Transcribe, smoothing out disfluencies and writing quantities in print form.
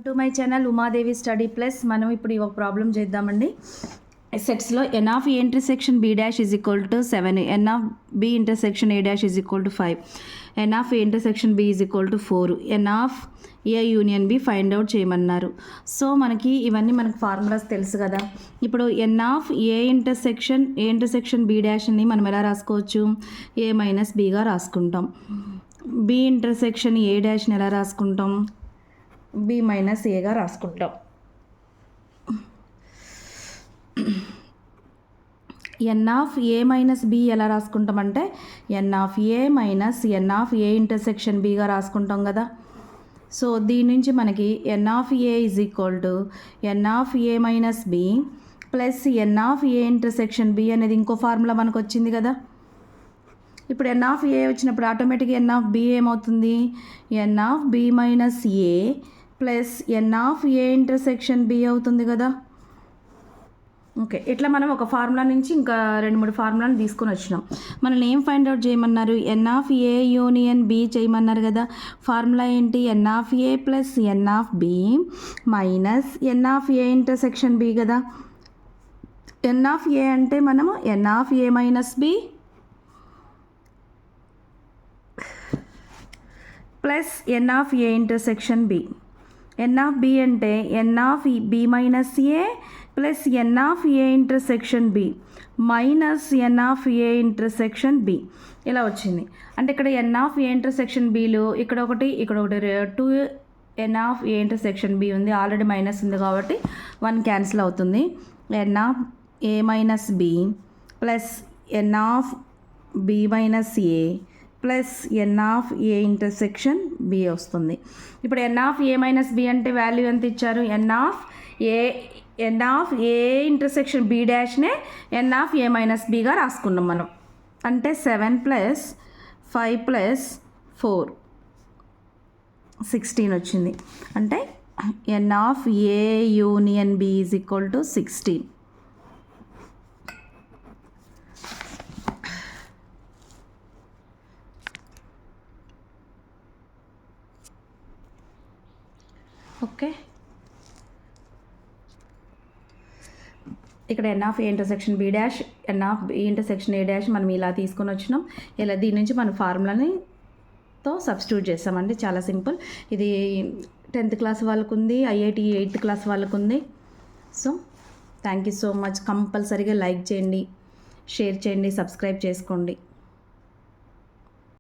To my channel Umadevi study plus. మనం ఇప్పుడు ఒక ప్రాబ్లం చేద్దామండి. సెట్స్లో n of A intersection B dash is equal to 7, n of B intersection A dash is equal to 5, n of A intersection B is equal to 4, n of A union B find out చేయమన్నారు. So మనకి ఇవన్నీ మనకు formulas తెలుసు కదా. ఇప్పుడు n of A intersection B డాష్ని మనం ఎలా రాసుకోవచ్చు? ఏ మైనస్ బిగా రాసుకుంటాం. బి ఇంటర్సెక్షన్ ఏ డాష్ని ఎలా రాసుకుంటాం? బి మైనస్ ఏగా రాసుకుంటాం. N of A minus B ఎలా రాసుకుంటాం అంటే n of A minus n of A intersection బిగా రాసుకుంటాం కదా. సో దీని నుంచి మనకి n of A is equal to n of A minus B plus n of A intersection B అనేది ఇంకో ఫార్ములా మనకు వచ్చింది కదా. ఇప్పుడు ఎన్ ఆఫ్ ఏ వచ్చినప్పుడు ఆటోమేటిక్గా ఎన్ ఆఫ్ బి ఏమవుతుంది? N of B minus A plus n of A intersection B అవుతుంది కదా. ఓకే, ఇట్లా మనం ఒక ఫార్ములా నుంచి ఇంకా 2-3 ఫార్ములాని తీసుకొని వచ్చినాం. మనల్ని ఏం ఫైండ్ అవుట్ చేయమన్నారు? N of A union B చేయమన్నారు కదా. ఫార్ములా ఏంటి? N of A plus n of B minus n of A intersection B కదా. ఎన్ ఆఫ్ ఏ అంటే మనము n of A minus B plus n of A intersection B. N of B అంటే n of B minus A plus n of A intersection B minus n of A intersection B ఇలా వచ్చింది. అంటే ఇక్కడ n of A intersection బిలు ఇక్కడ ఒకటి 2 n of A intersection B ఉంది, already minus ఉంది కాబట్టి 1 క్యాన్సిల్ అవుతుంది. N of A minus B plus n of B minus A plus n of A intersection B వస్తుంది. ఇప్పుడు n of A minus B అంటే value ఎంత ఇచ్చారు? N of A intersection B డాష్నే n of A minus బిగా రాసుకున్నాం మనం. అంటే 7 ప్లస్ 5 ప్లస్ 4 16 వచ్చింది. అంటే n of A union B is equal to 16. Okay, ఇక్కడ n of A intersection B dash n of B intersection A dash మనం ఇలా తీసుకొని వచ్చినాం. ఇలా దీని నుంచి మన ఫార్ములాని సబ్స్టిట్యూట్ చేస్తామండి. చాలా సింపుల్. ఇది 10th క్లాస్ వాళ్ళకు ఉంది, ఐఐటి 8th క్లాస్ వాళ్ళకు ఉంది. So thank you so much. కంపల్సరీగా లైక్ చేయండి, షేర్ చేయండి, సబ్స్క్రైబ్ చేసుకోండి.